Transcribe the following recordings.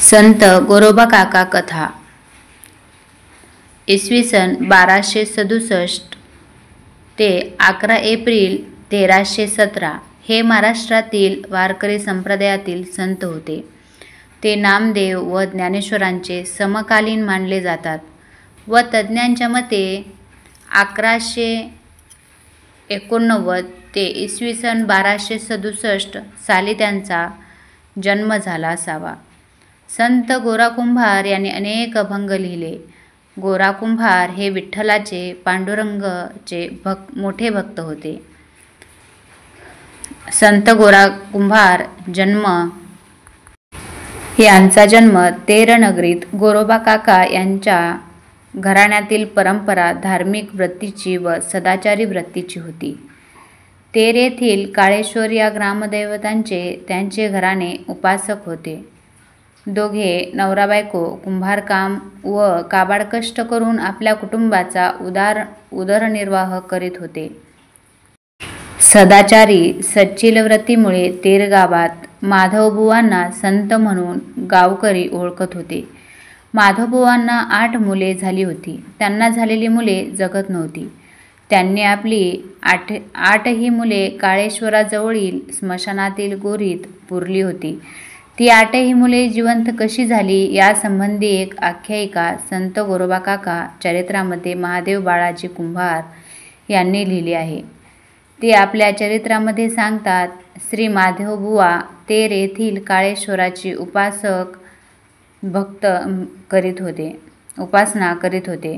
संत गोरोबा काका कथा इसवी सन 1267 ते 11 एप्रिल 1317 हे महाराष्ट्रातील वारकरी संप्रदायातील संत होते. ते नामदेव व ज्ञानेश्वरांचे समकालीन मानले जातात व तज्ज्ञांच्या मते 1189 ते इसवी सन 1267 साली त्यांचा जन्म झाला असावा. संत गोरा कुंभार यांनी अनेक अभंग लिहिले. गोरा कुंभार हे विठ्ठलाचे पांडुरंगाचे मोठे भक्त होते. संत गोरा कुंभार यांचा जन्म तेरनगरीत गोरोबा काका यांच्या घराण्यातील परंपरा धार्मिक वृत्तीची व सदाचारी वृत्तीची होती. तेर येथील काळेश्वर या ग्रामदैवतांचे त्यांचे घराणे उपासक होते. दोघे नवरा बायको कुंभारकाम व काबाड कष्ट करून आपल्या कुटुंबाचा उदरनिर्वाह करीत होते. सदाचारी सच्चिल व्रतीमुळे तेर गावात माधवबुवांना संत म्हणून गावकरी ओळखत होते. माधवबुवांना 8 मुले झाली होती. त्यांना झालेली मुले जगत नव्हती. त्यांनी आपली 8ही मुले काळेश्वराजवळील स्मशानातील गोरीत पुरली होती. ती 8ही मुले जिवंत कशी झाली यासंबंधी एक आख्यायिका संत गोरोबा काका चरित्रामध्ये महादेव बाळाजी कुंभार यांनी लिहिली आहे. ते आपल्या चरित्रामध्ये सांगतात, श्री माधवबुवा तेर येथील काळेश्वराची उपासना करीत होते.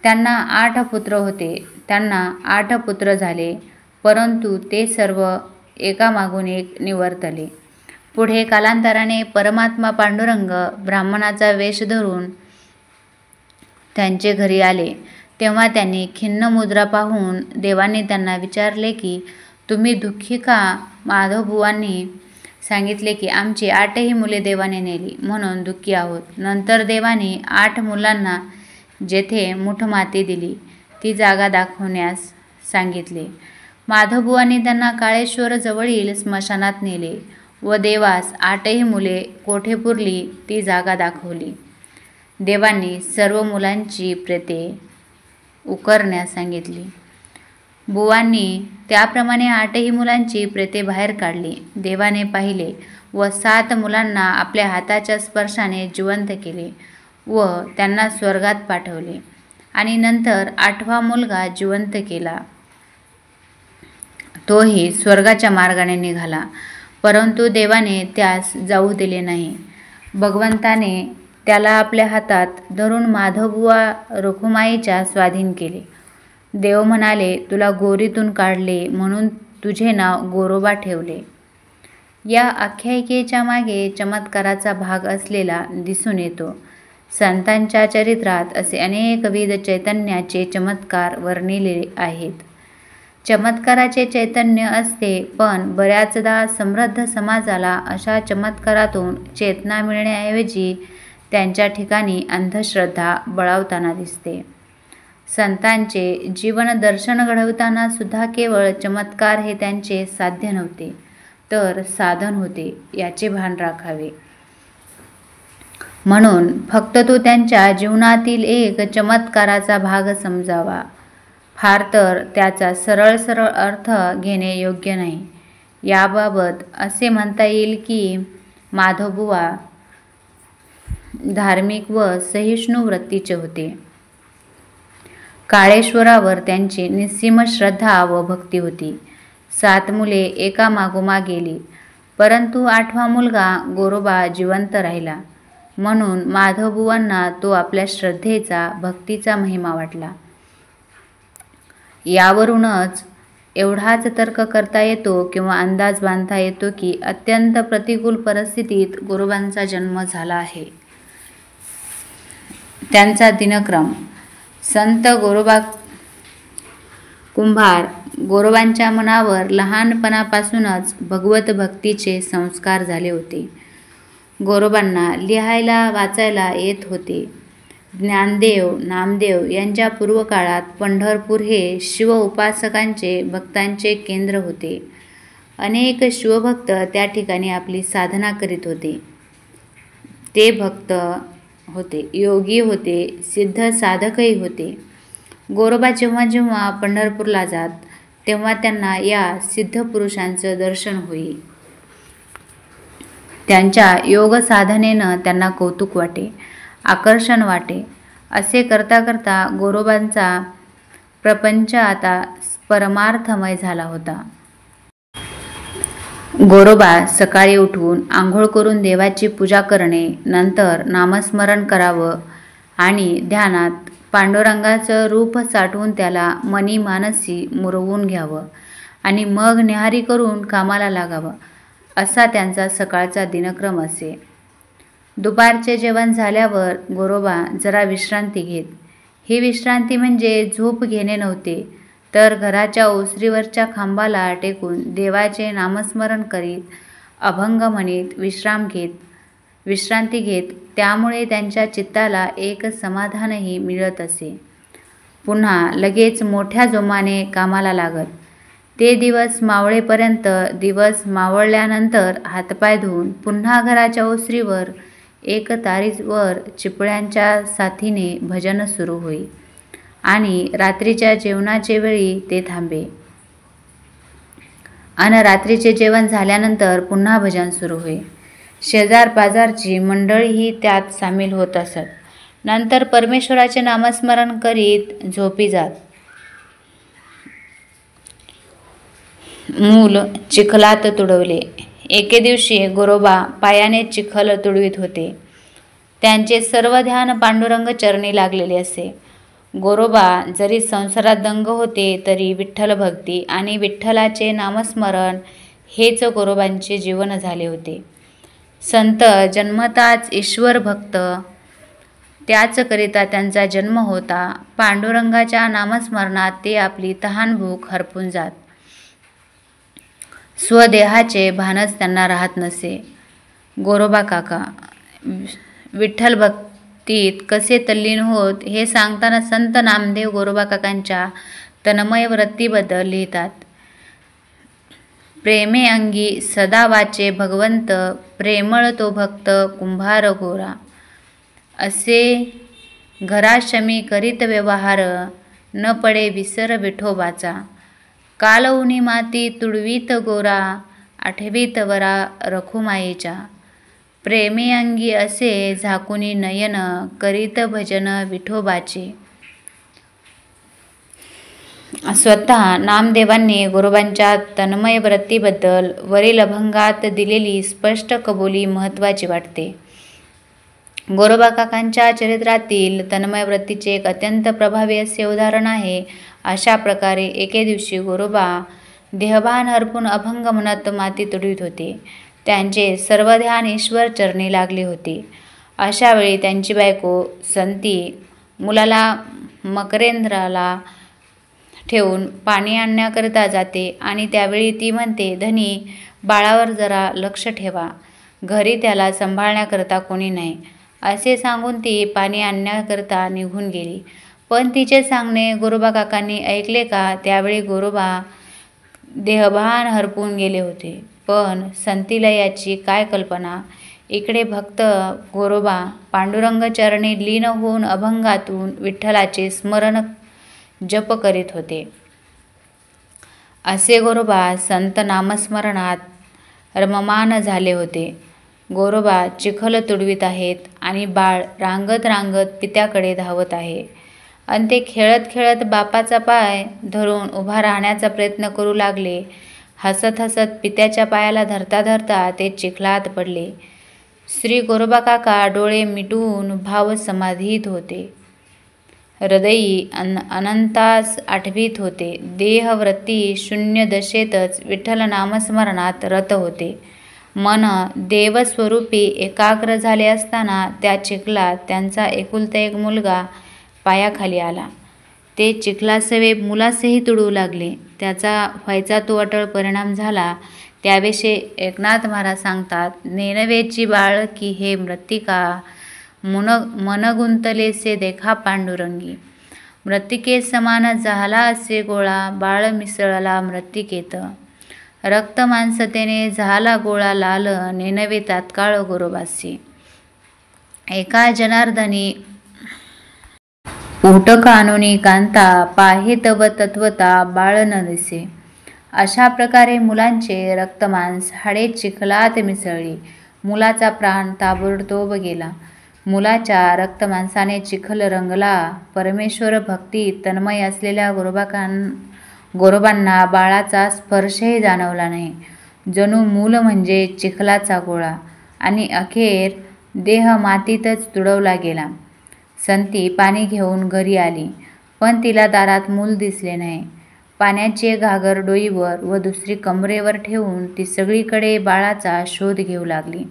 त्यांना 8 पुत्र होते. त्यांना 8 पुत्र झाले, परंतु ते सर्व एकामागून एक निवर्तले. पुढे कालांतराने परमात्मा पांडुरंग ब्राह्मणाचा वेश धरून त्यांचे घरी आले. तेव्हा त्यांनी खिन्न मुद्रा पाहून देवाने त्यांना विचारले की तुम्ही दुःखी का? माधवबुवांनी सांगितले की आमची 8ही मुले देवाने नेली म्हणून दुःखी आहोत. नंतर देवाने 8 मुलांना जेथे मुठ माती दिली ती जागा दाखवण्यास सांगितले. माधवबुवांनी त्यांना काळेश्वर जवळील स्मशानात नेले व देवास 8ही मुले कोठे पुरली ती जागा दाखवली. देवांनी सर्व मुलांची प्रेते उकरण्यास सांगितली. बुवांनी त्याप्रमाणे 8ही मुलांची प्रेते बाहेर काढली. देवाने पाहिले व 7 मुलांना आपल्या हाताच्या स्पर्शाने जिवंत केले व त्यांना स्वर्गात पाठवले आणि नंतर 8वा मुलगा जिवंत केला. तोही स्वर्गाच्या मार्गाने निघाला, परंतु देवाने त्यास जाऊ दिले नाही. भगवंताने त्याला आपल्या हातात धरून माधवबुवा रुखुमाईच्या स्वाधीन केले. देव म्हणाले, तुला गोरीतून काढले म्हणून तुझे नाव गोरोबा ठेवले. या आख्यायिकेच्या मागे चमत्काराचा भाग असलेला दिसून येतो. संतांच्या चरित्रात असे अनेकविध चैतन्याचे चमत्कार वर्णिले आहेत. चमत्काराचे चैतन्य असते, पण बऱ्याचदा समृद्ध समाजाला अशा चमत्कारातून चेतना मिळण्याऐवजी त्यांच्या ठिकाणी अंधश्रद्धा बळावताना दिसते. संतांचे जीवन दर्शन घडवताना सुद्धा केवळ चमत्कार हे त्यांचे साध्य नव्हते, तर साधन होते याचे भान राखावे. म्हणून फक्त तो त्यांच्या जीवनातील एक चमत्काराचा भाग समजावा, फार तर त्याचा सरळ अर्थ घेणे योग्य नाही. याबाबत असे म्हणता येईल की माधवबुवा धार्मिक व सहिष्णू वृत्तीचे होते. काळेश्वरावर त्यांची निस्सीम श्रद्धा व भक्ती होती. 7 मुले एकामागोमाग गेली, परंतु 8वा मुलगा गोरोबा जिवंत राहिला. म्हणून माधवबुवांना तो आपल्या श्रद्धेचा भक्तीचा महिमा वाटला. यावरूनच एवढाच तर्क करता येतो किंवा अंदाज बांधता येतो की अत्यंत प्रतिकूल परिस्थितीत गोरोबांचा जन्म झाला आहे. त्यांचा दिनक्रम. संत गोरोबा कुंभार गोरोबांच्या मनावर लहानपणापासूनच भगवत भक्तीचे संस्कार झाले होते. गोरोबांना लिहायला वाचायला येत होते. ज्ञानदेव नामदेव यांच्या पूर्वकाळात पंढरपूर हे शिव उपासकांचे भक्तांचे केंद्र होते. अनेक शिवभक्त त्या ठिकाणी आपली साधना करीत होते. ते भक्त होते, योगी होते, सिद्ध साधकही होते. गोरोबा जेव्हा जेव्हा पंढरपूरला जात तेव्हा त्यांना या सिद्ध पुरुषांचं दर्शन होई. त्यांच्या योग साधनेनं त्यांना कौतुक वाटे, आकर्षण वाटे. असे करता करता गोरोबांचा प्रपंच आता परमार्थमय झाला होता. गोरोबा सकाळी उठून आंघोळ करून देवाची पूजा करणे, नंतर नामस्मरण करावं आणि ध्यानात पांडुरंगाचं रूप साठवून त्याला मनी मानसी मुरवून घ्यावं आणि मग न्याहारी करून कामाला लागावं, असा त्यांचा सकाळचा दिनक्रम असे. दुपारचे जेवण झाल्यावर गोरोबा जरा विश्रांती घेत. ही विश्रांती म्हणजे झोप घेणे नव्हते, तर घराच्या ओसरीवरच्या खांबाला टेकून देवाचे नामस्मरण करीत, अभंग म्हणीत विश्रांती घेत. त्यामुळे त्यांच्या चित्ताला एक समाधानही मिळत असे. पुन्हा लगेच मोठ्या जोमाने कामाला लागत. ते दिवस मावळेपर्यंत, दिवस मावळल्यानंतर हातपाय धुवून पुन्हा घराच्या ओसरीवर एक तारीवर चिपळ्यांच्या साथीने भजन सुरू होई आणि रात्रीच्या जेवणाचे वेळी ते थांबे. आणि रात्रीचे जेवण झाल्यानंतर पुन्हा भजन सुरू होई. शेजार पाजारची मंडळीही त्यात सामील होत असत. नंतर परमेश्वराचे नामस्मरण करीत झोपी जात. मूल चिखलात तुडवले. एके दिवशी गोरोबा पायाने चिखल तुडवीत होते. त्यांचे सर्व ध्यान पांडुरंग चरणी लागलेले असे. गोरोबा जरी संसारात दंग होते तरी विठ्ठल भक्ती आणि विठ्ठलाचे नामस्मरण हेच गोरोबांचे जीवन झाले होते. संत जन्मताच ईश्वर भक्त, त्याचकरिता त्यांचा जन्म होता. पांडुरंगाच्या नामस्मरणात ते आपली तहानभूक हरपून जात. स्वदेहाचे भानच त्यांना राहत नसे. गोरोबा काका विठ्ठल भक्तीत कसे तल्लीन होत हे सांगताना संत नामदेव गोरोबा काकांच्या तन्मय वृत्तीबद्दल लिहितात. प्रेमे अंगी सदा वाचे भगवंत, प्रेमळ तो भक्त कुंभार गोरा. असे घराशमी करीत व्यवहार, न पडे विसर विठोबाचा. काल उनी माती तुडवीत गोरा, आठवीत वरा रखुमाईच्या. प्रेमे अंगी असे झाकुनी नयन, करीत भजन विठोबाचे. स्वतः नामदेवांनी गोरोबांच्या तन्मय वृत्तीबद्दल वरील अभंगात दिलेली स्पष्ट कबुली महत्त्वाची वाटते. गोरोबा काकांच्या चरित्रातील तन्मय वृत्तीचे एक अत्यंत प्रभावी असे उदाहरण आहे. अशा प्रकारे एके दिवशी गोरोबा देहभान हरपून अभंग म्हणत माती तुडवीत होते. त्यांचे सर्व ध्यान ईश्वर चरणी लागले होते. अशा वेळी त्यांची बायको संती मुलाला मकरेंद्राला ठेवून पाणी आणण्याकरिता जाते आणि त्यावेळी ती म्हणते, धनी बाळावर जरा लक्ष ठेवा, घरी त्याला सांभाळण्याकरिता कोणी नाही. असे सांगून ती पाणी आणण्याकरिता निघून गेली. पण तिचे सांगणे गोरोबा काकांनी ऐकले का? त्यावेळी गोरोबा देहभान हरपून गेले होते. पण संतीला याची काय कल्पना? इकडे भक्त गोरोबा पांडुरंग चरणी लीन होऊन अभंगातून विठ्ठलाचे स्मरण जप करीत होते. असे गोरोबा संत नामस्मरणात रममाण झाले होते. गोरोबा चिखल तुडवीत आहेत आणि बाळ रांगत रांगत पित्याकडे धावत आहे आणि ते खेळत खेळत बापाचा पाय धरून उभा राहण्याचा प्रयत्न करू लागले. हसत हसत पित्याच्या पायाला धरता धरता ते चिखलात पडले. श्री गोरोबा काका डोळे मिटून भाव समाधीत होते. हृदयी अनंतास आठवीत होते. देहवृत्ती शून्य दशेतच विठ्ठल नामस्मरणात रत होते. मन देवस्वरूपी एकाग्र झाले असताना त्या चिखलात त्यांचा एकुलता एक मुलगा पायाखाली आला. ते चिखलासवे मुलासही तुडवू लागले. त्याचा व्हायचा तो अटळ परिणाम झाला. त्याविषयी एकनाथ महाराज सांगतात, नेनवेची बाळकी हे मृत्तिका मन गुंतलेसे देखा पांडुरंगी. मृत्तिके समान झाला असे गोळा, बाळ मिसळला मृत्तिकेत. रक्त मांसतेने झाला गोळा लाल, नेनवे तात्काळ गोरोबासी. एका जनार्दनी उटक आणुनी कांता, पाहे तव तत्वता बाळ न दिसे. अशा प्रकारे मुलांचे रक्तमांस हाडे चिखलात मिसळली. मुलाचा प्राण ताबडतोब गेला. मुलाच्या रक्तमांसाने चिखल रंगला. परमेश्वर भक्तीत तन्मय असलेल्या गोरोबांना बाळाचा स्पर्शही जाणवला नाही. जणू मूल म्हणजे चिखलाचा गोळा आणि अखेर देह मातीतच तुडवला गेला. संती पाणी घेऊन घरी आली, पण तिला दारात मूल दिसले नाही. पाण्याची एक घागर डोईवर व दुसरी कमरेवर ठेवून ती सगळीकडे बाळाचा शोध घेऊ लागली,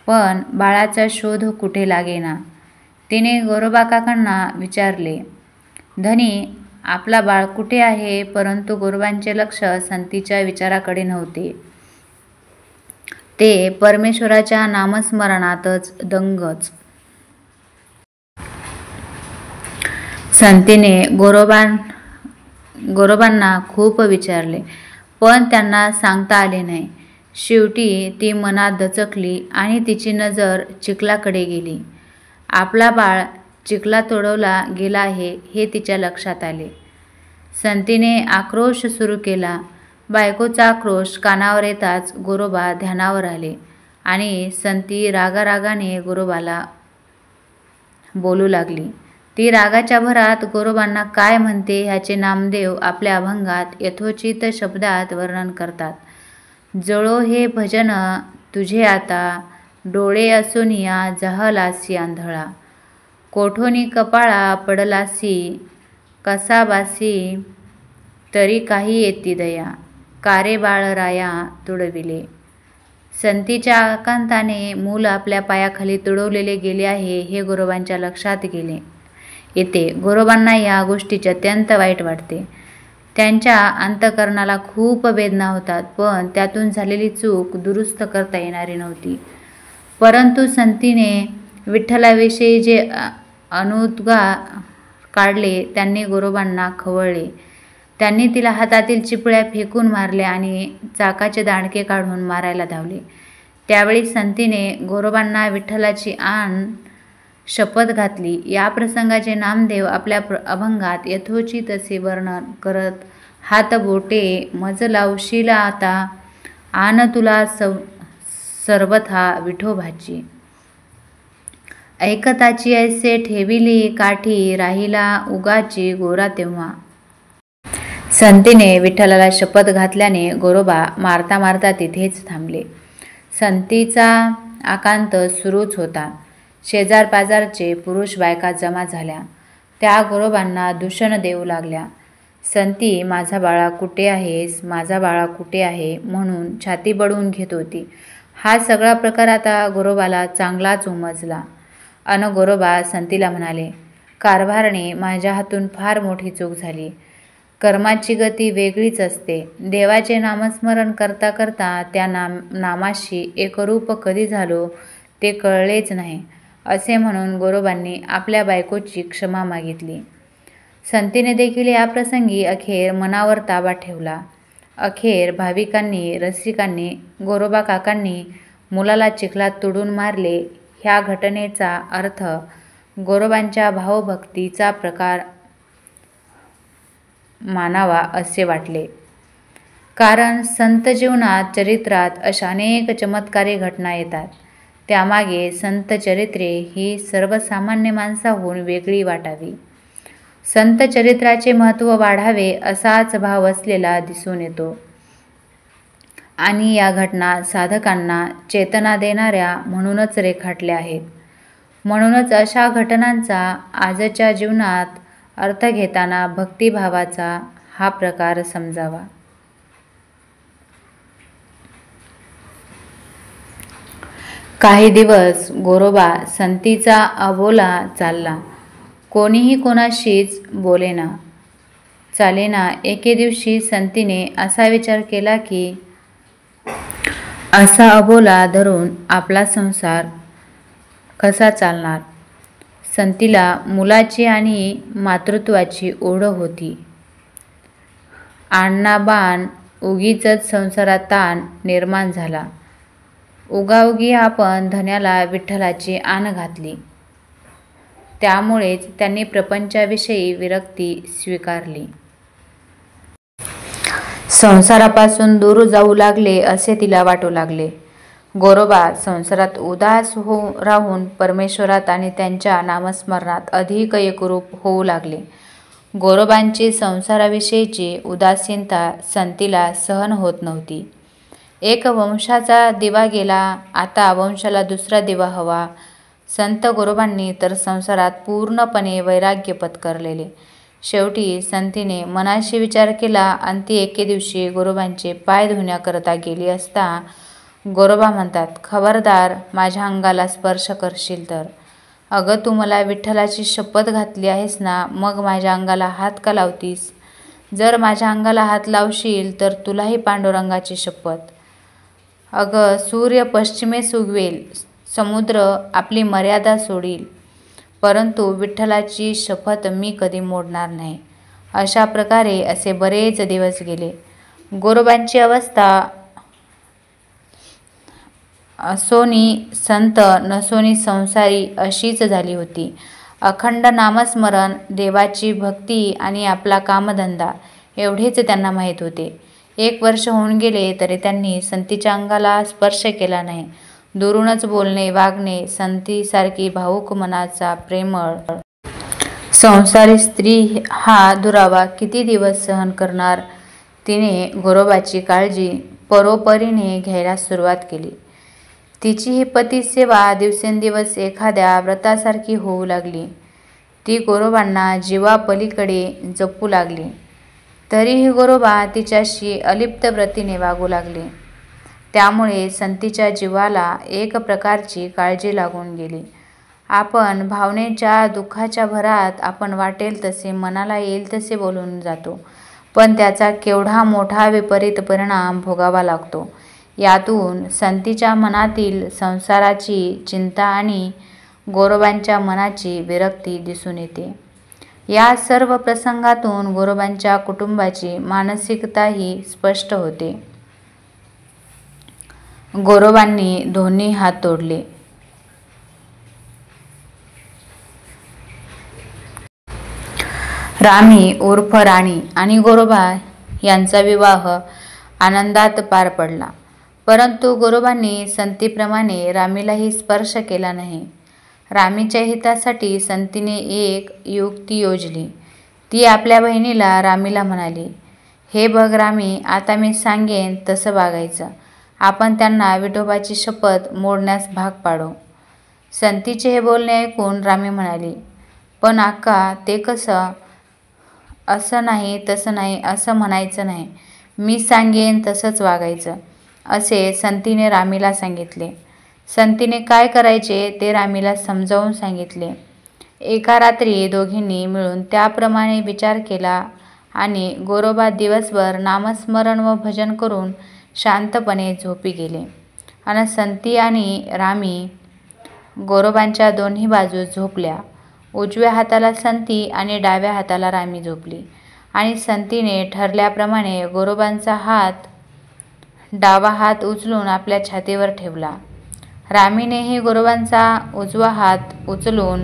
पण बाळाचा शोध कुठे लागेना. तिने गोरोबा काकांना विचारले, धनी, आपला बाळ कुठे आहे? परंतु गोरोबांचे लक्ष संतीच्या विचाराकडे नव्हते. ते परमेश्वराच्या नामस्मरणातच दंगच. संतीने गोरोबांना खूप विचारले, पण त्यांना सांगता आले नाही. शेवटी ती मनात दचकली आणि तिची नजर चिखलाकडे गेली. आपला बाळ चिखलात तुडवला गेला आहे हे तिच्या लक्षात आले. संतीने आक्रोश सुरू केला. बायकोचा आक्रोश कानावर येताच गोरोबा ध्यानावर आले आणि संती रागारागाने गोरोबाला बोलू लागली. ती रागाच्या भरात गोरोबांना काय म्हणते ह्याचे नामदेव आपल्या अभंगात यथोचित शब्दात वर्णन करतात. जळो हे भजन तुझे आता, डोळे असूनिया जहलासी आंधळा. कोठोनी कपाळा पडलासी, कसा बासी तरी काही येती दया. कारे बाळराया तुडविले. संतीच्या आकांताने मूल आपल्या पायाखाली तुडवलेले गेले आहे हे गोरोबांच्या लक्षात येते. गोरोबांना या गोष्टीचे अत्यंत वाईट वाटते. त्यांच्या अंतःकरणाला खूप वेदना होतात, पण त्यातून झालेली चूक दुरुस्त करता येणारी नव्हती. परंतु संतीने विठ्ठलाविषयी जे अनुद्गार काढले त्यांनी गोरोबांना खवळले. त्यांनी तिला हातातील चिपळ्या फेकून मारल्या आणि चाकाचे दांडके काढून मारायला धावले. त्यावेळी संतीने गोरोबांना विठ्ठलाची शपथ घातली. या प्रसंगाचे नामदेव आपल्या अभंगात यथोचित असे वर्णन करत, हात बोटे मज लावशील आता, आन तुला सर्वथा विठोबाची. ऐकताची ऐसे ठेविली काठी, राहिला उगाची गोरा तेव्हा. संतीने विठ्ठलाला शपथ घातल्याने गोरोबा मारता मारता तिथेच थांबले. संतीचा आकांत सुरूच होता. शेजार-पाजारचे पुरुष बायका जमा झाल्या. त्या गोरोबांना दूषण देऊ लागल्या. संती माझा बाळा कुठे आहेस, माझा बाळा कुठे आहे म्हणून छाती बडवून घेत होती. हा सगळा प्रकार आता गोरोबाला चांगलाच उमजला. गोरोबा संतीला म्हणाले, कारभारणे, माझ्या हातून फार मोठी चूक झाली. कर्माची गती वेगळीच असते. देवाचे नामस्मरण करता करता त्या नामाशी एकरूप कधी झालो ते कळलेच नाही, असे म्हणून गोरोबांनी आपल्या बायकोची क्षमा मागितली. संतीने देखील या प्रसंगी अखेर मनावर ताबा ठेवला. अखेर भाविकांनी, रसिकांनी, गोरोबा काकांनी मुलाला चिखलात तुडून मारले ह्या घटनेचा अर्थ गोरोबांच्या भावभक्तीचा प्रकार मानावा असे वाटले. कारण संत जीवनात, चरित्रात अशा अनेक चमत्कारी घटना येतात. त्यामागे संत चरित्रे ही सर्वसामान्य माणसाहून वेगळी वाटावी. संत चरित्राचे महत्त्व वाढावे असाच भाव असलेला दिसून येतो आणि या घटना साधकांना चेतना देणाऱ्या म्हणूनच रेखाटल्या आहेत. म्हणूनच अशा घटनांचा आजच्या जीवनात अर्थ घेताना भक्तिभावाचा हा प्रकार समजावा. काही दिवस गोरोबा संतीचा अबोला चालला. कोणीही कोणाशीच बोलेना चालेना. एके दिवशी संतीने असा विचार केला की असा अबोला धरून आपला संसार कसा चालणार. संतीला मुलाची आणि मातृत्वाची ओढ होती. आणा बाण उगीचच संसारात ताण निर्माण झाला. उगाउगी आपण धन्याला विठ्ठलाची आण घातली. त्यामुळेच त्यांनी प्रपंचाविषयी विरक्ती स्वीकारली. संसारापासून दूर जाऊ लागले असे तिला वाटू लागले. गोरोबा संसारात उदास राहून परमेश्वरात आणि त्यांच्या नामस्मरणात अधिक एकरूप होऊ लागले. गोरोबांची संसाराविषयीची उदासीनता संतीला सहन होत नव्हती. एक वंशाचा दिवा गेला, आता वंशाला दुसरा दिवा हवा. संत गोरोबांनी तर संसारात पूर्णपणे वैराग्य पत्करलेले. शेवटी संतीने मनाशी विचार केला आणि ती एके दिवशी गोरोबांचे पाय धुण्याकरता गेली असता गोरोबा म्हणतात, खबरदार माझ्या अंगाला स्पर्श करशील तर. अगं तू मला विठ्ठलाची शपथ घातली आहेस ना, मग माझ्या अंगाला हात का लावतीस? जर माझ्या अंगाला हात लावशील तर तुलाही पांडुरंगाची शपथ. अगं सूर्य पश्चिमेस उगवेल, समुद्र आपली मर्यादा सोडील, परंतु विठ्ठलाची शपथ मी कधी मोडणार नाही. अशा प्रकारे असे बरेच दिवस गेले. गोरोबांची अवस्था असोनी संत नसोनी संसारी अशीच झाली होती. अखंड नामस्मरण, देवाची भक्ती आणि आपला कामधंदा एवढेच त्यांना माहीत होते. 1 वर्ष होऊन गेले तरी त्यांनी संतीच्या अंगाला स्पर्श केला नाही. दुरूनच बोलणे, वागणे. संतीसारखी भावूक मनाचा प्रेमळ संसारी स्त्री हा दुरावा किती दिवस सहन करणार? तिने गोरोबाची काळजी परोपरीने घ्यायला सुरुवात केली. तिची ही पतिसेवा दिवसेंदिवस एखाद्या व्रतासारखी होऊ लागली. ती गोरोबांना जीवापलीकडे जपू लागली. तरीही गोरोबा तिच्याशी अलिप्त व्रतीने वागू लागले. त्यामुळे संतीच्या जीवाला एक प्रकारची काळजी लागून गेली. आपण भावनेच्या दुःखाच्या भरात आपण वाटेल तसे, मनाला येईल तसे बोलून जातो, पण त्याचा केवढा मोठा विपरीत परिणाम भोगावा लागतो. यातून संतीच्या मनातील संसाराची चिंता आणि गोरोबांच्या मनाची विरक्ती दिसून येते. या सर्व प्रसंगातून गोरोबांच्या कुटुंबाची मानसिकताही स्पष्ट होते. गोरोबांनी दोन्ही हात तोडले. रामी उर्फ राणी आणि गोरोबा यांचा विवाह आनंदात पार पडला. परंतु गोरोबांनी संतीप्रमाणे रामीलाही स्पर्श केला नाही. रामीच्या हितासाठी संतीने एक युक्ती योजली. ती आपल्या बहिणीला रामीला म्हणाली, हे बघ रामी, आता मी सांगेन तसं वागायचं. आपण त्यांना विठोबाची शपथ मोडण्यास भाग पाडू. संतीचे हे बोलणे ऐकून रामी म्हणाली, पण अक्का ते कसं? असं नाही तसं नाही असं म्हणायचं नाही. मी सांगेन तसंच वागायचं, असे संतीने रामीला सांगितले. संतीने काय करायचे ते रामीला समजावून सांगितले. एका रात्री दोघींनी मिळून त्याप्रमाणे विचार केला आणि गोरोबा दिवसभर नामस्मरण व भजन करून शांतपणे झोपी गेले आणि संती आणि रामी गोरोबांच्या दोन्ही बाजू झोपल्या. उजव्या हाताला संती आणि डाव्या हाताला रामी झोपली आणि संतीने ठरल्याप्रमाणे गोरोबांचा डावा हात उचलून आपल्या छातीवर ठेवला. रामीनेही गोरोबांचा उजवा हात उचलून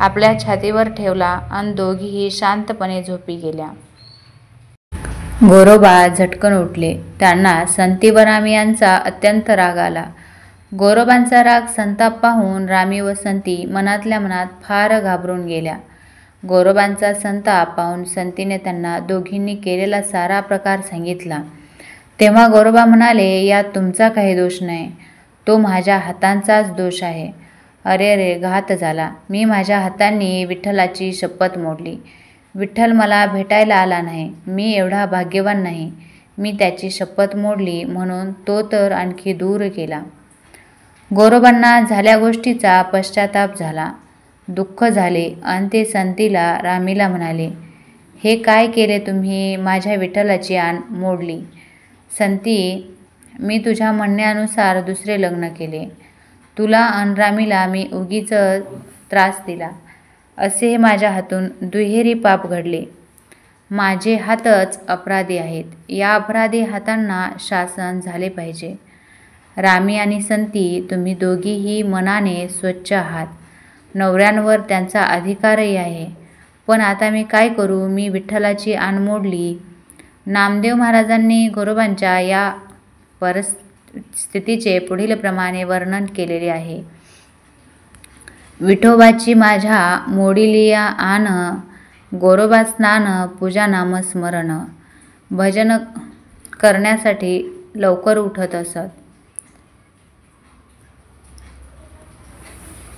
आपल्या छातीवर ठेवला आणि दोघीही शांतपणे झोपी गेल्या. गोरोबा झटकन उठले. त्यांना संती व रामी यांचा अत्यंत राग आला. गोरोबांचा राग, संताप पाहून रामी व संती मनातल्या मनात फार घाबरून गेल्या. गोरोबांचा संताप पाहून संतीने त्यांना दोघींनी केलेला सारा प्रकार सांगितला. तेव्हा गोरोबा म्हणाले, यात तुमचा काही दोष नाही, तो माझ्या हातांचाच दोष आहे. अरे रे, घात झाला. मी माझ्या हातांनी विठ्ठलाची शपथ मोडली. विठ्ठल मला भेटायला आला नाही. मी एवढा भाग्यवान नाही. मी त्याची शपथ मोडली म्हणून तो तर आणखी दूर गेला. गोरोबांना झाल्या गोष्टीचा पश्चाताप झाला, दुःख झाले आणि ते संतीला रामीला म्हणाले, हे काय केले तुम्ही? माझ्या विठ्ठलाची आण मोडली. संती, मी तुझ्या म्हणण्यानुसार दुसरे लग्न केले. तुला आणि रामीला मी उगीच त्रास दिला, असे हे माझ्या हातून दुहेरी पाप घडले. माझे हातच अपराधी आहेत. या अपराधी हातांना शासन झाले पाहिजे. रामी आणि संती, तुम्ही दोघीही मनाने स्वच्छ आहात. नवऱ्यांवर त्यांचा अधिकारही आहे. पण आता मी काय करू? मी विठ्ठलाची आण मोडली. नामदेव महाराजांनी गोरोबांच्या या परिस्थितीचे पुढील प्रमाणे वर्णन केलेले आहे. विठोबाची माझ्या मोडिलिया आण, गोरोबा स्नान पूजा नामस्मरण. भजन करण्यासाठी लवकर उठत असत.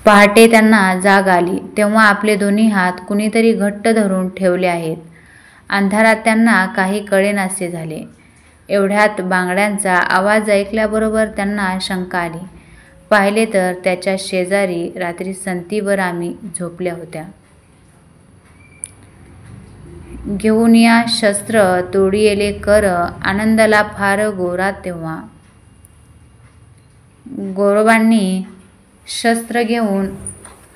पहाटे त्यांना जाग आली तेव्हा आपले दोन्ही हात कुणीतरी घट्ट धरून ठेवले आहेत. अंधारात त्यांना काही कळेनासे झाले. एवढ्यात बांगड्यांचा आवाज ऐकल्याबरोबर त्यांना शंका आली. पाहिले तर त्याच्या शेजारी रात्री संती व रामी झोपल्या होत्या. घेऊन या शस्त्र तोडियेले कर, आनंदला फार गोरा तेव्हा. गोरोबांनी शस्त्र घेऊन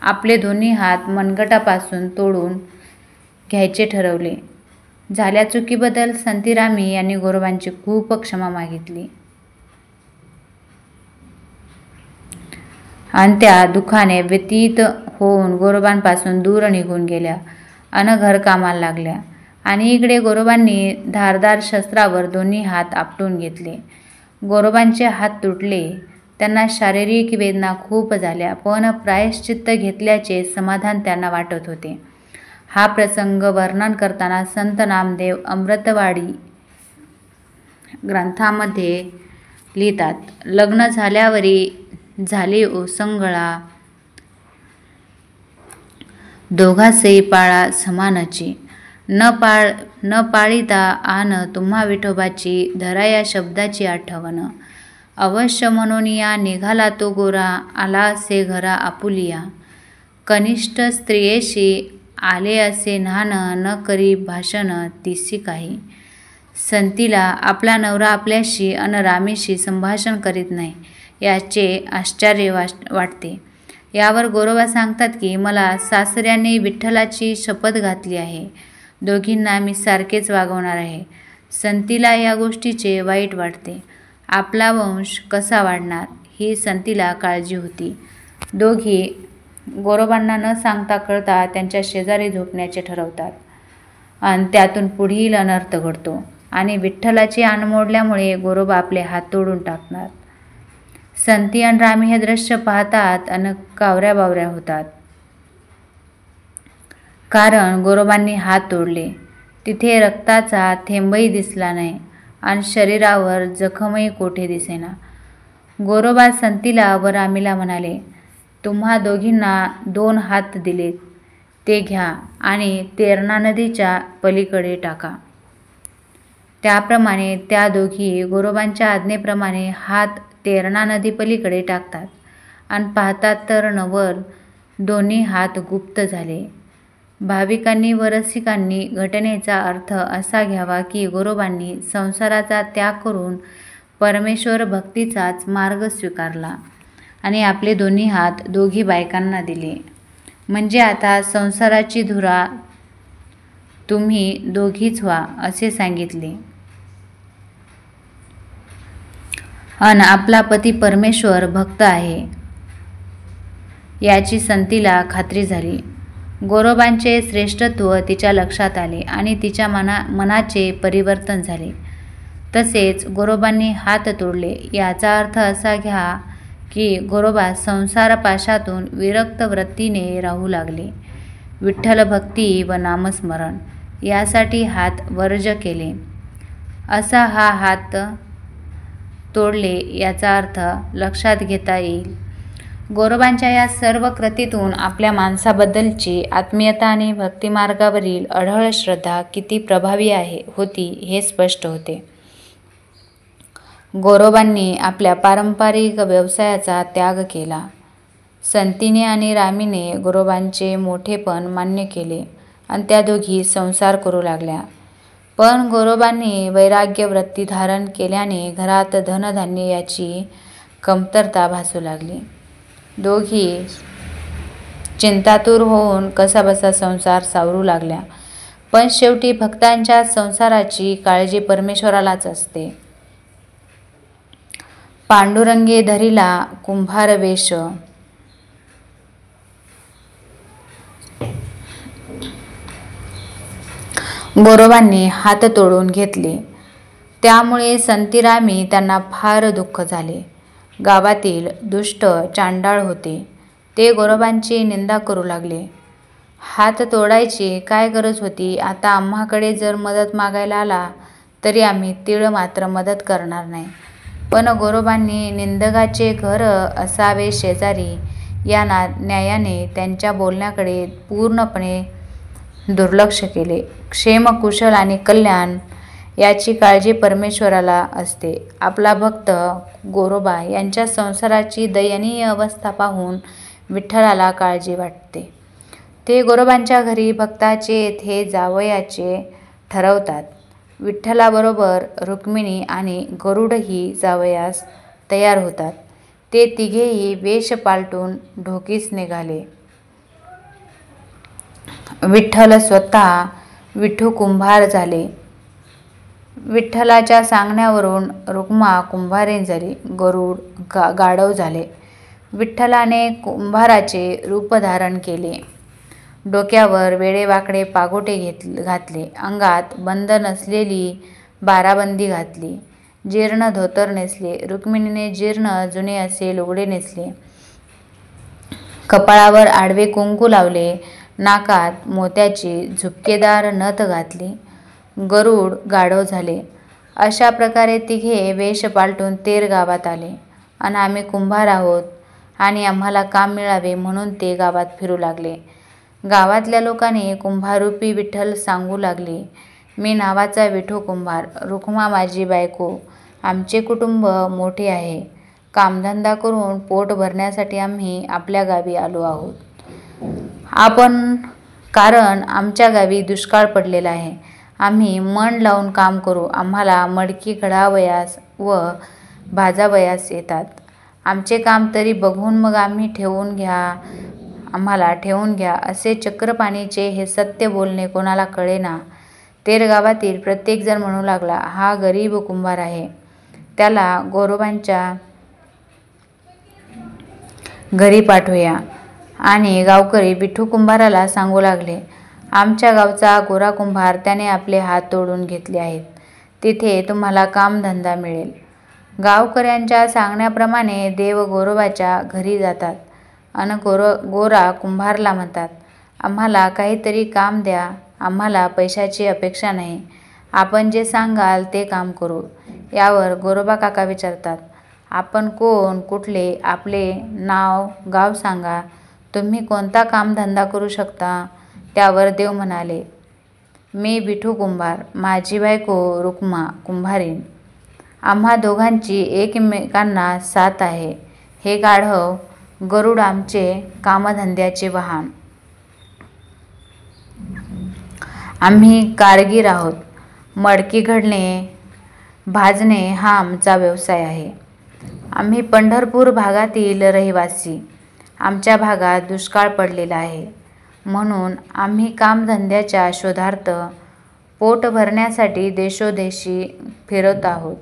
आपले दोन्ही हात मनगटापासून तोडून घ्यायचे ठरवले. झाल्या चुकीबद्दल संती रामी यांनी गोरोबांची खूप क्षमा मागितली आणि त्या दुःखाने व्यतीत होऊन गोरोबांपासून दूर निघून गेल्या अन घरकामाला लागल्या. आणि इकडे गोरोबांनी धारदार शस्त्रावर दोन्ही हात आपटून घेतले. गोरोबांचे हात तुटले. त्यांना शारीरिक वेदना खूप झाल्या, पण प्रायश्चित्त घेतल्याचे समाधान त्यांना वाटत होते. हा प्रसंग वर्णन करताना संत नामदेव अमृतवाडी ग्रंथामध्ये लिहितात. लग्न झाल्यावरी झाली ओसंगळा, दोघांसही पाळा समानाची. न पाळिता आण तुम्हा विठोबाची, धरा या शब्दाची आठवण. अवश्य म्हणून या निघाला तो गोरा, आला से घरा आपुलिया. कनिष्ठ स्त्रियेशी आले असे न्हाण, न करी भाषण तिसी काही. संतीला आपला नवरा आपल्याशी अन रामीशी संभाषण करीत नाही याचे आश्चर्य वाटते. यावर गोरोबा सांगतात की मला सासऱ्याने विठ्ठलाची शपथ घातली आहे. दोघींना मी सारखेच वागवणार आहे. संतीला या गोष्टीचे वाईट वाटते. आपला वंश कसा वाढणार ही संतीला काळजी होती. दोघी गोरोबांना न सांगता कळता त्यांच्या शेजारी झोपण्याचे ठरवतात आणि त्यातून पुढील अनर्थ घडतो आणि विठ्ठलाची आण मोडल्यामुळे गोरोबा आपले हात तोडून टाकणार. संती आणि रामी हे दृश्य पाहतात आणि कावऱ्या बावऱ्या होतात. कारण गोरोबांनी हात तोडले. तिथे रक्ताचा थेंबही दिसला नाही आणि शरीरावर जखमही कोठे दिसेना. गोरोबा संतीला व रामीला म्हणाले, तुम्हा दोघींना 2 हात दिलेत, ते घ्या आणि तेरणा नदीच्या पलीकडे टाका. त्याप्रमाणे त्या दोघी गोरोबांच्या आज्ञेप्रमाणे हात तेरणा नदी पलीकडे टाकतात आणि पाहतात तर नवल दोन्ही हात गुप्त झाले. भाविकांनी व रसिकांनी घटनेचा अर्थ असा घ्यावा की गोरोबांनी संसाराचा त्याग करून परमेश्वर भक्तीचाच मार्ग स्वीकारला आणि आपले दोन्ही हात दोघी बायकांना दिले. म्हणजे आता संसाराची धुरा तुम्ही दोघीच व्हा असे सांगितले अन आपला पती परमेश्वर भक्त आहे याची संतीला खात्री झाली. गोरोबांचे श्रेष्ठत्व तिच्या लक्षात आले आणि तिच्या मनाचे परिवर्तन झाले. तसेच गोरोबांनी हात तोडले याचा अर्थ असा घ्या की गोरोबा संसारपाशातून विरक्त वृत्तीने राहू लागले. विठ्ठल भक्ती व नामस्मरण यासाठी हात वर्ज केले. असा हा हात तोडले याचा अर्थ लक्षात घेता येईल. गोरोबांच्या या सर्व कृतीतून आपल्या माणसाबद्दलची आत्मीयता आणि भक्तिमार्गावरील अढळ श्रद्धा किती प्रभावी होती हे स्पष्ट होते. गोरोबांनी आपल्या पारंपरिक व्यवसायाचा त्याग केला. संतीने आणि रामीने गोरोबांचे मोठेपण मान्य केले आणि त्या दोघी संसार करू लागल्या. पण गोरोबांनी वैराग्य वृत्ती धारण केल्याने घरात धनधान्य याची कमतरता भासू लागली. दोघी चिंतातूर होऊन कसाबसा संसार सावरू लागल्या. पण शेवटी भक्तांच्या संसाराची काळजी परमेश्वरालाच असते. पांडुरंगे धरिला कुंभार वेश, गोरोबांनी हात तोडून घेतले. त्यामुळे संतीरामी त्यांना फार दुःख झाले. गावातील दुष्ट चांडाळ होते, ते गोरोबांची निंदा करू लागले. हात तोडायची काय गरज होती? आता आम्हाकडे जर मदत मागायला आला तरी आम्ही तीळ मात्र मदत करणार नाही. पण गोरोबांनी निंदकाचे घर असावे शेजारी या न्यायाने त्यांच्या बोलण्याकडे पूर्णपणे दुर्लक्ष केले. क्षेम, कुशल आणि कल्याण याची काळजी परमेश्वराला असते. आपला भक्त गोरोबा यांच्या संसाराची दयनीय अवस्था पाहून विठ्ठलाला काळजी वाटते. ते गोरोबांच्या घरी भक्ताचे येथे जावयाचे ठरवतात. विठ्ठलाबरोबर रुक्मिणी आणि गरुडही जावयास तयार होतात. ते तिघेही वेश पालटून ढोकीस निघाले. विठ्ठल स्वतः विठू कुंभार झाले. विठ्ठलाच्या सांगण्यावरून रुक्मा कुंभारीण झाली, गरुड गाढव झाले. विठ्ठलाने कुंभाराचे रूप धारण केले. डोक्यावर वेडेवाकडे पागोटे घातले, अंगात बंद नसलेली बाराबंदी घातली, जीर्ण धोतर नेसले. रुक्मिणीने जीर्ण जुने असे लुगडे नेसले, कपाळावर आडवे कुंकू लावले, नाकात मोत्याची झुपकेदार नथ घातली. गरुड गाढव झाले. अशा प्रकारे तिघे वेश पालटून तेर गावात आले. आणि आम्ही कुंभार आहोत आणि आम्हाला काम मिळावे म्हणून ते गावात फिरू लागले. गावातल्या लोकांनी कुंभारूपी विठ्ठल सांगू लागले, मी नावाचा विठू कुंभार, रुक्मा माझी बायको, आमचे कुटुंब मोठे आहे. कामधंदा करून पोट भरण्यासाठी आम्ही आपल्या गावी आलो आहोत. कारण आमच्या गावी दुष्काळ पडलेला आहे. आम्ही मन लावून काम करू. आम्हाला मडकी घडावयास व भाजावयास येतात. आमचे काम तरी बघून मग आम्हाला ठेवून घ्या असे चक्रपाणीचे हे सत्य बोलणे कोणाला कळेना. तेर गावातील प्रत्येकजण म्हणू लागला, हा गरीब कुंभार आहे, त्याला गोरोबांच्या घरी पाठवूया. आणि गावकरी विठू कुंभाराला सांगू लागले, आमच्या गावचा गोरा कुंभार, त्याने आपले हात तोडून घेतले आहेत. तिथे तुम्हाला कामधंदा मिळेल. गावकऱ्यांच्या सांगण्याप्रमाणे देव गोरोबाच्या घरी जातात आणि गोरा कुंभारला म्हणतात, आम्हाला काहीतरी काम द्या. आम्हाला पैशाची अपेक्षा नाही. आपण जे सांगाल ते काम करू. यावर गोरोबा काका विचारतात, आपण कोण, कुठले, आपले नाव गाव सांगा. तुम्ही कोणता कामधंदा करू शकता? त्यावर देव म्हणाले, मी विठू कुंभार, माझी बायको रुक्मा कुंभारीण. आम्हा दोघांची एकमेकांना साथ आहे. हे गाढव गरुड आमचे कामधंद्याचे वाहन. आम्ही कारगीर आहोत. मडकी घडणे, भाजणे हा आमचा व्यवसाय आहे. आम्ही पंढरपूर भागातील रहिवासी. आमच्या भागात दुष्काळ पडलेला आहे, म्हणून आम्ही कामधंद्याच्या शोधार्थ पोट भरण्यासाठी देशोदेशी फिरत आहोत.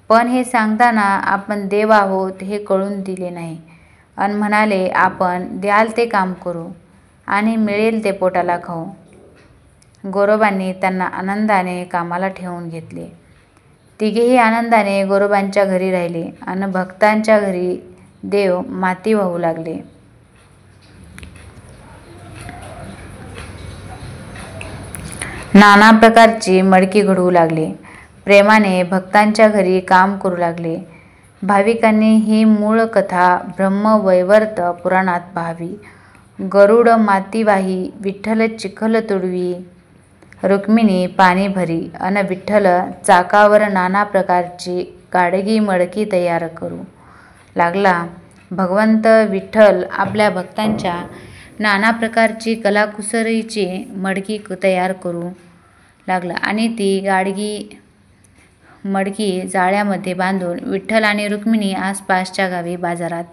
पण हे सांगताना आपण देव आहोत हे कळून दिले नाही आणि म्हणाले, आपण द्याल ते काम करू आणि मिळेल ते पोटाला खाऊ. गोरोबांनी त्यांना आनंदाने कामाला ठेवून घेतले. तिघेही आनंदाने गोरोबांच्या घरी राहिले आणि भक्तांच्या घरी देव माती वाहू लागले. नाना प्रकारची मडकी घडवू लागले. प्रेमाने भक्तांच्या घरी काम करू लागले. भाविकांनी ही मूळ कथा ब्रह्मवैवर्त पुराणात पाहावी. गरुड मातीवाही, विठ्ठल चिखल तुडवी, रुक्मिणी पाणी भरी अन विठ्ठल चाकावर नाना प्रकारची गाडगी मडकी तयार करू लागला. भगवंत विठ्ठल आपल्या भक्तांच्या नाना प्रकारची कलाकुसरीची मडकी तयार करू लागला आणि ती गाडगी मडकी जाळ्यामध्ये बांधून विठ्ठल आणि रुक्मिणी आसपासच्या गावी बाजारात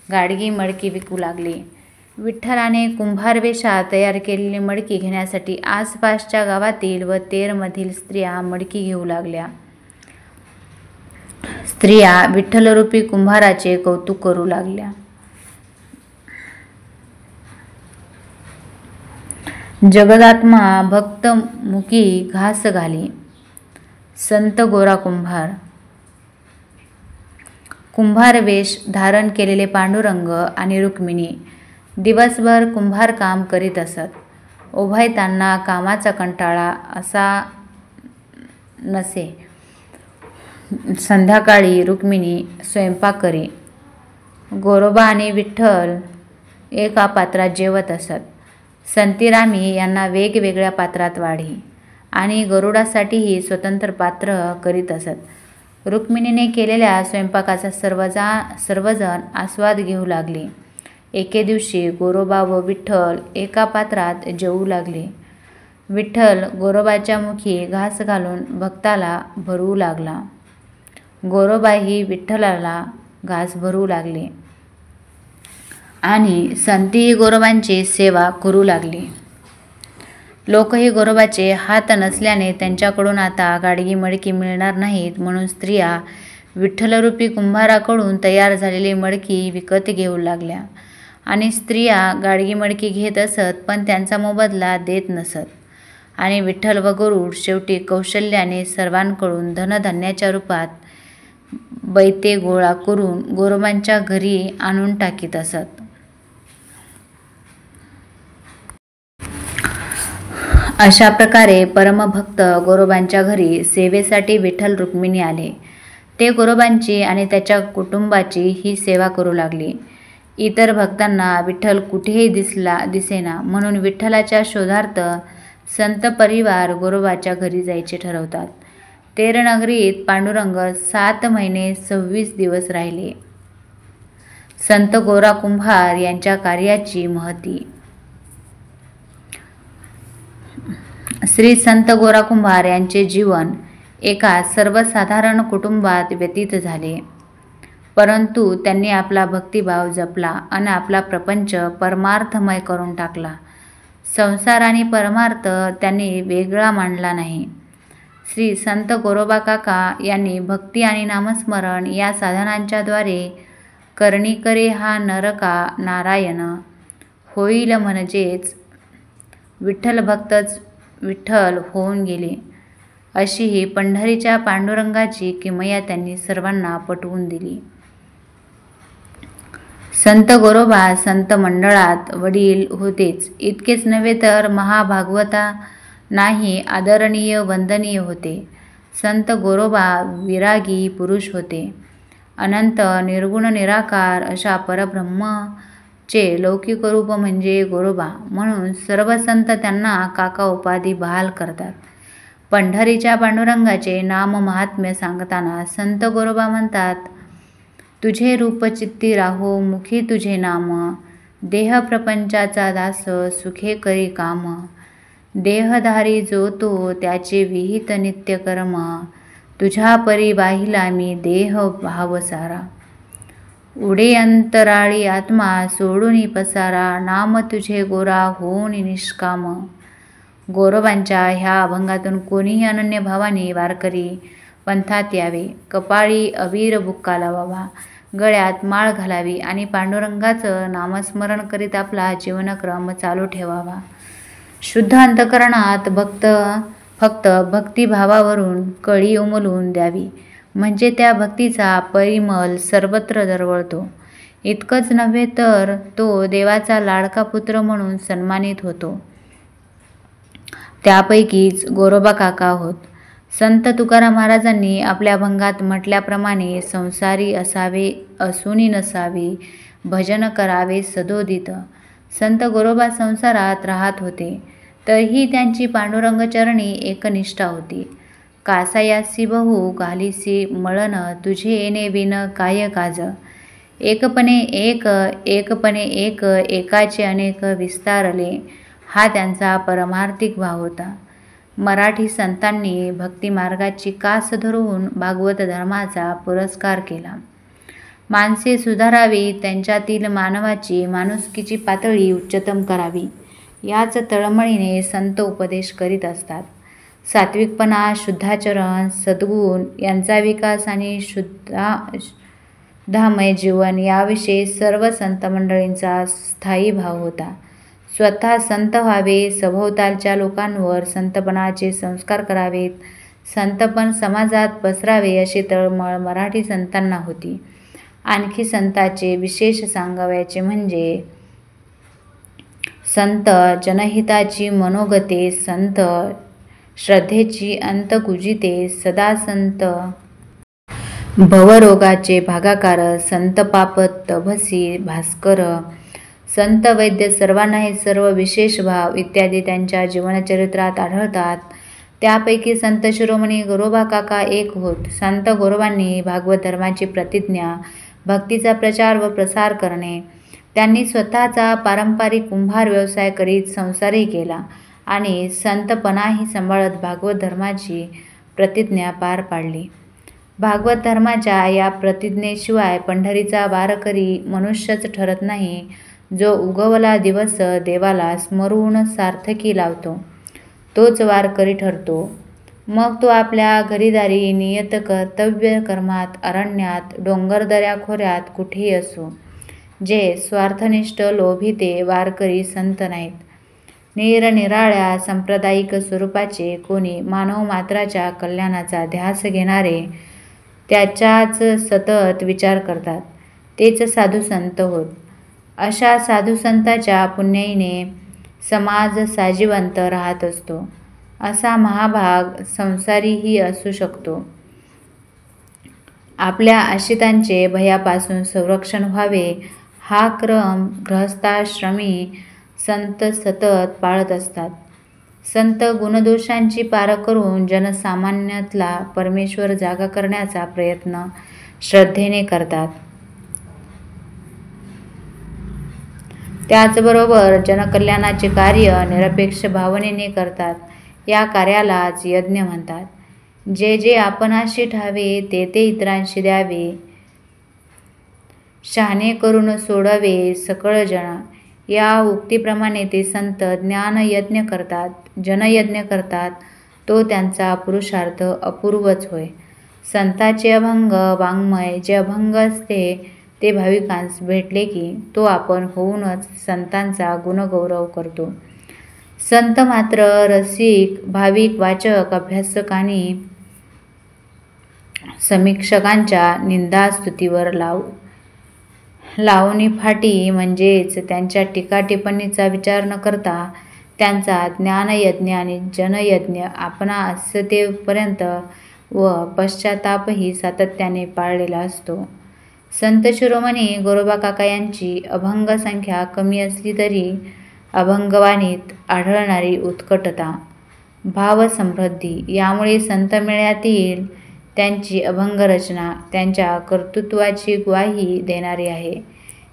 गाडगी मडकी विकू लागले. विठ्ठलाने कुंभार वेशात तयार केलेली मडकी घेण्यासाठी आसपासच्या गावातील व तेरमधील स्त्रिया मडकी घेऊ लागल्या. स्त्रिया विठ्ठलरूपी कुंभाराचे कौतुक करू लागल्या. जगदात्मा भक्त मुकी घास घाली. संत गोरा कुंभार. कुंभार वेश धारण केलेले पांडुरंग आणि रुक्मिणी दिवसभर कुंभार काम करीत असत. उभयतांना कामाचा कंटाळा असा नसे. संध्याकाळी रुक्मिणी स्वयंपाक करी. गोरोबा आणि विठ्ठल एका पात्रात जेवत असत. संतीरामी यांना वेगवेगळ्या पात्रात वाढी आणि गरुडासाठीही स्वतंत्र पात्र करीत असत. रुक्मिणीने केलेल्या स्वयंपाकाचा सर्वजण आस्वाद घेऊ लागले. एके दिवशी गोरोबा व विठ्ठल एका पात्रात जेवू लागले. विठ्ठल गोरोबाच्या मुखी घास घालून भक्ताला भरवू लागला. गोरोबाही विठ्ठलाला घास भरवू लागले आणि संतीही गोरोबांची सेवा करू लागली. लोकही गोरोबाचे हात नसल्याने त्यांच्याकडून आता गाडगी मडकी मिळणार नाहीत म्हणून स्त्रिया विठ्ठलरूपी कुंभाराकडून तयार झालेली मडकी विकत घेऊ लागल्या आणि स्त्रिया गाडगी मडकी घेत असत पण त्यांचा मोबदला देत नसत आणि विठ्ठल व गरुड शेवटी कौशल्याने सर्वांकडून धनधान्याच्या रूपात बैते गोळा करून गोरोबांच्या घरी आणून टाकीत असत. अशा प्रकारे परमभक्त गोरोबांच्या घरी सेवेसाठी विठ्ठल रुक्मिणी आले. ते गोरोबांची आणि त्याच्या कुटुंबाची ही सेवा करू लागली. इतर भक्तांना विठ्ठल कुठेही दिसेना म्हणून विठ्ठलाच्या शोधार्थ संत परिवार गोरोबाच्या घरी जायचे ठरवतात. तेरनगरीत पांडुरंग 7 महिने 26 दिवस राहिले. संत गोरा कुंभार यांच्या कार्याची महती. श्री संत गोरा कुंभार यांचे जीवन एका सर्वसाधारण कुटुंबात व्यतीत झाले, परंतु त्यांनी आपला भक्तिभाव जपला आणि आपला प्रपंच परमार्थमय करून टाकला. संसार आणि परमार्थ त्यांनी वेगळा मांडला नाही. श्री संत गोरोबा काका यांनी भक्ती आणि नामस्मरण या साधनांच्या द्वारे करणी करे हा नरका नारायण होईल म्हणजेच विठ्ठल भक्तच विठ्ठल होऊन गेले अशी ही पंढरीच्या पांडुरंगाची किमया त्यांनी सर्वांना पटवून दिली. संत गोरोबा संत मंडळात वडील होतेच, इतकेच नव्हे तर महाभागवता नाही आदरणीय वंदनीय होते. संत गोरोबा विरागी पुरुष होते. अनंत निर्गुण निराकार अशा परब्रह्मचे लौकिक रूप म्हणजे गोरोबा म्हणून सर्व संत त्यांना काका उपाधी बहाल करतात. पंढरीच्या पांडुरंगाचे नाम महात्म्य सांगताना संत गोरोबा म्हणतात, तुझे रूप चित्ती राहो मुखी तुझे नाम, देह प्रपंचाचा दास सुखे करी काम, देहधारी जो तो त्याचे विहित नित्य कर्म, तुझ्या परी वाहिला मी देह भाव सारा, उडे अंतराळी आत्मा सोडून पसारा, नाम तुझे गोरा होऊन निष्काम. गोरोबांच्या ह्या अभंगातून कोणीही अनन्य भावाने वारकरी पंथात यावे, कपाळी अबीर बुक्का लावावा, गळ्यात माळ घालावी आणि पांडुरंगाचं नामस्मरण करीत आपला जीवनक्रम चालू ठेवावा. शुद्ध अंतकरणात फक्त भक्तिभावावरून कळी उमलून द्यावी म्हणजे त्या भक्तीचा परिमल सर्वत्र दरवळतो. इतकंच नव्हे तर तो देवाचा लाडका पुत्र म्हणून सन्मानित होतो. त्यापैकीच गोरोबा काका होत. संत तुकाराम महाराजांनी आपल्या अभंगात म्हटल्याप्रमाणे संसारी असावे असुनी नसावे, भजन करावे सदोदित. संत गोरोबा संसारात राहत होते तरीही त्यांची पांडुरंगचरणी एकनिष्ठा होती. कासायासी बहु घालीसी मळन, तुझे येणे विन काय काज, एकपणे एक एकपणे एक एकाचे अनेक विस्तारले, हा त्यांचा परमार्थिक भाव होता. मराठी संतांनी भक्तिमार्गाची कास धरून भागवत धर्माचा पुरस्कार केला. माणसे सुधारावी, त्यांच्यातील मानवाची माणुसकीची पातळी उच्चतम करावी याच तळमळीने संत उपदेश करीत असतात. सात्विकपणा, शुद्धाचरण, सद्गुण यांचा विकास आणि शुद्धामय जीवन याविषयी सर्व संत मंडळींचा स्थायी भाव होता. स्वतः संत व्हावे, सभोवतालच्या लोकांवर संतपणाचे संस्कार करावेत, संतपण समाजात पसरावे अशी तळमळ मराठी संतांना होती. आणखी संतांचे विशेष सांगावयाचे म्हणजे संत जनहिताची मनोगते, संत श्रद्धेची अंतकुजिते, सदा संत भवरोगाचे भागाकार, संत पाप तभसी भास्कर, संत वैद्य सर्वांना हे सर्व विशेष भाव इत्यादी त्यांच्या जीवनचरित्रात आढळतात. त्यापैकी संत शिरोमणी गोरोबा काका एक होत. संत गोरोबांनी भागवत धर्माची प्रतिज्ञा, भक्तीचा प्रचार व प्रसार करणे. त्यांनी स्वतःचा पारंपरिक कुंभार व्यवसाय करीत संसारही केला आणि संतपणाही सांभाळत भागवत धर्माची प्रतिज्ञा पार पाडली. भागवत धर्माच्या या प्रतिज्ञेशिवाय पंढरीचा वारकरी मनुष्यच ठरत नाही. जो उगवला दिवस देवाला स्मरून सार्थकी लावतो तोच वारकरी ठरतो. मग तो आपल्या घरीदारी, नियत कर्तव्य कर्मात, अरण्यात, डोंगरदऱ्या खोऱ्यात कुठेही असो. जे स्वार्थनिष्ठ लोभी ते वारकरी संत नाहीत. निरनिराळ्या सांप्रदायिक स्वरूपाचे, कोणी मानव मात्राच्या कल्याणाचा ध्यास घेणारे, त्याचाच सतत विचार करतात, तेच साधू संत होत. अशा साधू संतांच्या पुण्याईने समाज साजिवंत राहत असतो. असा महाभाग संसारीही असू शकतो. आपल्या आश्रितांचे भयापासून संरक्षण व्हावे हा क्रम गृहस्थाश्रमी संत सतत पाळत असतात. संत गुणदोषांची पार करून जनसामान्यातला परमेश्वर जागा करण्याचा प्रयत्न श्रद्धेने करतात. त्याचबरोबर जनकल्याणाचे कार्य निरपेक्ष भावनेने करतात. या कार्यालाच यज्ञ म्हणतात. जे जे आपणाशी ठावे ते ते इतरांशी द्यावे. शहाणे करून सोडावे सकळ जन, या उक्तीप्रमाणे ते संत ज्ञानयज्ञ करतात, जनयज्ञ करतात. तो त्यांचा पुरुषार्थ अपूर्वच होय. संतांचे अभंग वाङ्मय जे अभंग असते ते भाविकांस भेटले की तो आपण होऊनच संतांचा गुणगौरव करतो. संत मात्र रसिक, भाविक, वाचक, अभ्यासक आणि समीक्षकांच्या निंदास्तुतीवर लावणी फाटी म्हणजेच त्यांच्या टीकाटिप्पणीचा विचार न करता त्यांचा ज्ञानयज्ञ आणि जनयज्ञ आपणा अस्यतेपर्यंत व पश्चातापही सातत्याने पाळलेला असतो. संत शिरोमणी गोरोबा काका यांची अभंग संख्या कमी असली तरी अभंगवाणीत आढळणारी उत्कटता, भावसमृद्धी यामुळे संत मेळ्यातील त्यांची अभंगरचना त्यांच्या कर्तृत्वाची ग्वाही देणारी आहे.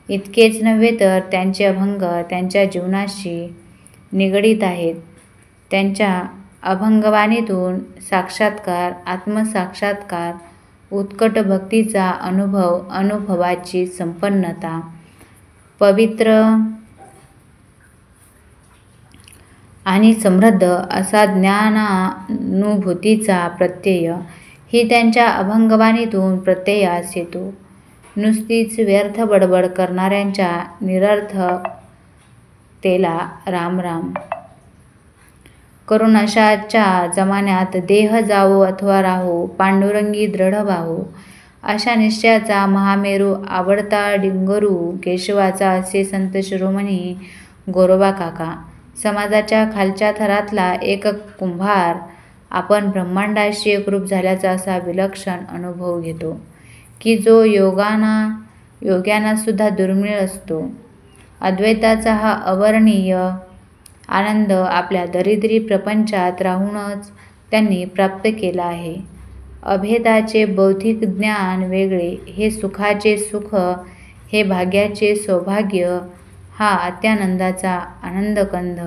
इतकेच नव्हे तर त्यांचे अभंग त्यांच्या जीवनाशी निगडीत आहेत. त्यांच्या अभंगवाणीतून साक्षात्कार, आत्मसाक्षात्कार, उत्कट भक्तीचा अनुभव, अनुभवाची संपन्नता, पवित्र आणि समृद्ध असा ज्ञानानुभूतीचा प्रत्यय ही त्यांच्या अभंगवाणीतून प्रत्ययास येतो. नुसतीच व्यर्थ बडबड करणाऱ्यांच्या निरर्थकतेला रामराम करून अशाच्या जमान्यात देह जावो अथवा राहो, पांडुरंगी दृढ व्हावो अशा निश्चयाचा महामेरू आवडता डिंगरू केशवाचा असे संत शिरोमणी गोरोबा काका. समाजाच्या खालच्या थरातला एक कुंभार आपण ब्रह्मांडाशी एकरूप झाल्याचा असा विलक्षण अनुभव घेतो की जो योग्यांनासुद्धा दुर्मिळ असतो. अद्वैताचा हा अवर्णनीय आनंद आपल्या दरिद्री प्रपंचात राहूनच त्यांनी प्राप्त केला आहे. अभेदाचे बौद्धिक ज्ञान वेगळे, हे सुखाचे सुख, हे भाग्याचे सौभाग्य, हा अत्यानंदाचा आनंदकंद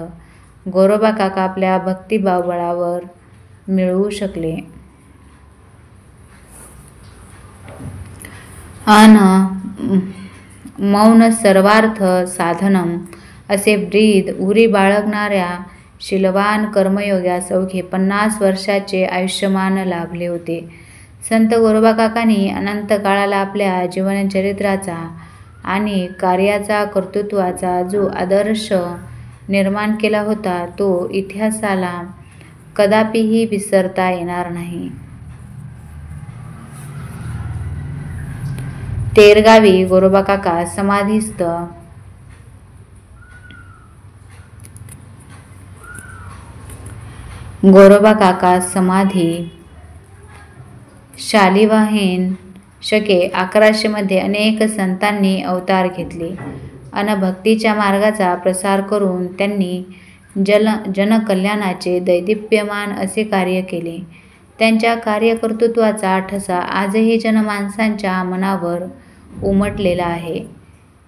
गोरोबा काका आपल्या भक्तिबळावर मिळवू शकले. अन मौन सर्वार्थ साधनम असे ब्रीद उरी बाळगणाऱ्या शीलवान कर्मयोग्यास अवघे 50 वर्षाचे आयुष्यमान लाभले होते. संत गोरोबा काकांनी अनंत काळाला आपल्या जीवनचरित्राचा आणि कार्याचा कर्तृत्वाचा जो आदर्श निर्माण केला होता तो इतिहासाला कदापिही विसरता येणार नाही. तेरगावी गोरोबा काका समाधीस्थ. गोरोबा काका समाधी शालिवाहन शके 1100 मध्ये अनेक संतांनी अवतार घेतले अन भक्तीच्या मार्गाचा प्रसार करून त्यांनी जनकल्याणाचे दैदिप्यमान असे कार्य केले. त्यांच्या कार्यकर्तृत्वाचा ठसा आजही जनमानसांच्या मनावर उमटलेला आहे.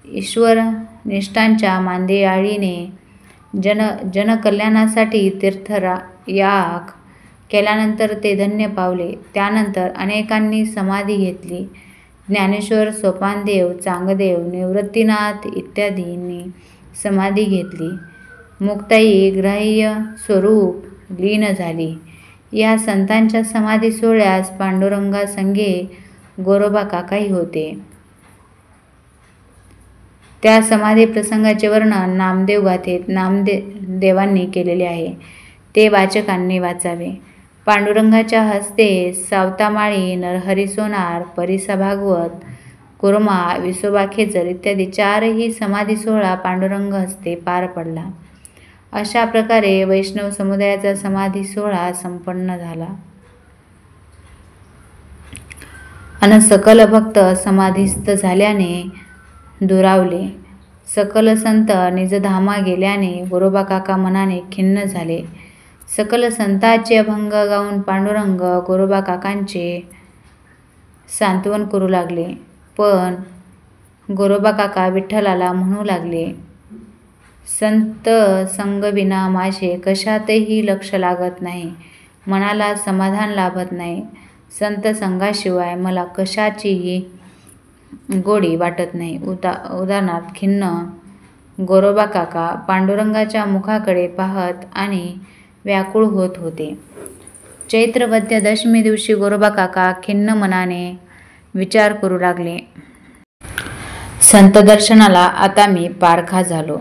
ईश्वरनिष्ठांच्या मांदियाळीने जनकल्याणासाठी तीर्थयाग केल्यानंतर ते धन्य पावले. त्यानंतर अनेकांनी समाधी घेतली. ज्ञानेश्वर, सोपानदेव, चांगदेव, निवृत्तीनाथ इत्यादींनी समाधी घेतली. मुक्ताई ग्राह्य स्वरूप लीन झाली. या संतांच्या समाधी सोहळ्यास पांडुरंगासंगे गोरोबा काकाही होते. त्या समाधी प्रसंगाचे वर्णन नामदेव गाथेत नामदेवांनी केलेले आहे. ते वाचकांनी वाचावे. पांडुरंगाच्या हस्ते सावतामाळी, नरहरी सोनार, परिसा भागवत, कुर्मा, विसोबा खेचर इत्यादी 4ही समाधी सोहळा पांडुरंग हस्ते पार पडला. अशा प्रकारे वैष्णव समुदायाचा समाधी सोहळा संपन्न झाला. अन सकल भक्त समाधीस्थ झाल्याने दुरावले. सकल संत निजधामा गेल्याने गोरोबा काका मनाने खिन्न झाले. सकल संतांचे अभंग गाऊन पांडुरंग गोरोबा काकांचे सांत्वन करू लागले. पण गोरोबा काका विठ्ठलाला म्हणू लागले, संत संगविना माझे कशातही लक्ष लागत नाही, मनाला समाधान लाभत नाही. संत संगाशिवाय मला कशाचीही गोडी वाटत नाही. उदाहरणार्थ खिन्न गोरोबा काका पांडुरंगाच्या मुखाकडे पाहत आणि व्याकुळ होत होते. चैत्र वद्य दशमी दिवशी गोरोबा काका खिन्न मनाने विचार करू लागले. संत दर्शनाला आता मी पारखा झालो.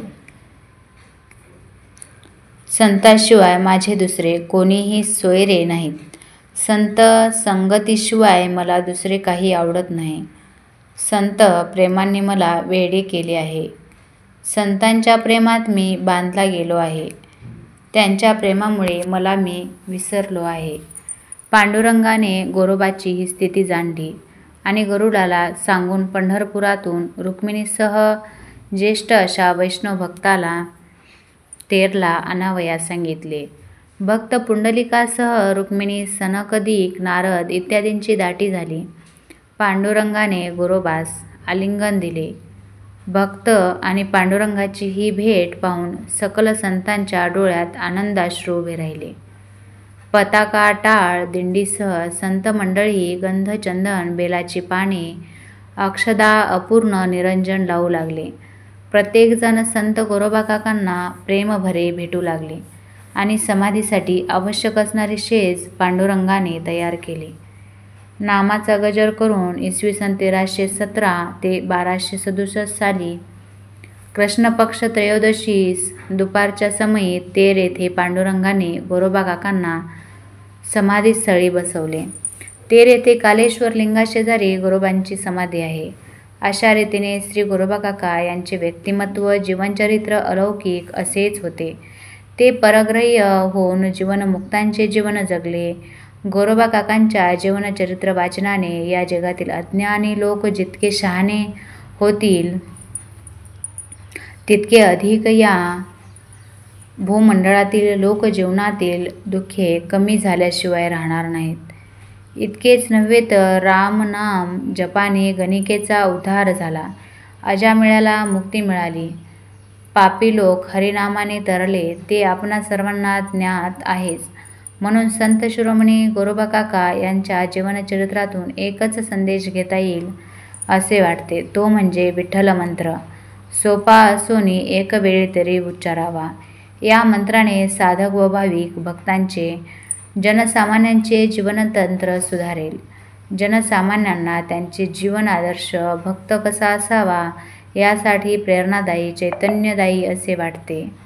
संताशिवाय माझे दुसरे कोणीही सोयरे नाहीत. संत संगतीशिवाय मला दुसरे काही आवडत नाही. संत प्रेमाने मला वेडे केले आहे. संतांच्या प्रेमात मी बांधला गेलो आहे. त्यांच्या प्रेमामुळे मला मी विसरलो आहे. पांडुरंगाने गोरोबाची ही स्थिती जाणली आणि गरुडाला सांगून पंढरपुरातून रुक्मिणीसह ज्येष्ठ अशा वैष्णव भक्ताला तेरला आणावयास सांगितले. भक्त पुंडलिकासह रुक्मिणी, सनकदिक, नारद इत्यादींची दाटी झाली. पांडुरंगाने गोरोबास आलिंगन दिले. भक्त आणि पांडुरंगाची ही भेट पाहून सकल संतांच्या डोळ्यात आनंदाश्रू उभे राहिले. पताका, टाळ, दिंडीसह संत मंडळी गंध, चंदन, बेलाची पाने, अक्षदा, अपूर्ण निरंजन लावू लागले. प्रत्येकजण संत गोरोबा काकांना प्रेमभरे भेटू लागले आणि समाधीसाठी आवश्यक असणारी शेज पांडुरंगाने तयार केली. नामाचा गजर करून इसवी सन 1317 ते 1267 साली कृष्ण पक्ष त्रयोदशीस दुपारच्या समयी तेर येथे पांडुरंगाने गोरोबा काकांना समाधीस्थळी बसवले. तेर येथे कालेश्वर लिंगाशेजारी गोरोबांची समाधी आहे. अशा रीतीने श्री गोरोबा काका यांचे व्यक्तिमत्व, जीवनचरित्र अलौकिक असेच होते. ते परग्रह्य होऊन जीवनमुक्तांचे जीवन जगले. गोरोबा काकांच्या जीवनचरित्र वाचनाने या जगातील अज्ञानी लोक जितके शहाणे होतील तितके अधिक या भूमंडळातील लोकजीवनातील दुःखे कमी झाल्याशिवाय राहणार नाहीत. इतकेच नव्हे तर रामनाम जपाने गणिकेचा उद्धार झाला. अजामिळाला मुक्ती मिळाली. पापी लोक हरिनामाने तरले ते आपणा सर्वांना ज्ञात आहेच. म्हणून संत शिरोमणी गोरोबा काका यांच्या जीवनचरित्रातून एकच संदेश घेता येईल असे वाटते. तो म्हणजे विठ्ठल मंत्र सोपा असोनी एक वेळी तरी उच्चारावा. या मंत्राने साधक व भाविक भक्तांचे जनसामान्यांचे जीवनतंत्र सुधारेल. जनसामान्यांना त्यांचे जीवन आदर्श भक्त कसा असावा यासाठी प्रेरणादायी, चैतन्यदायी असे वाटते.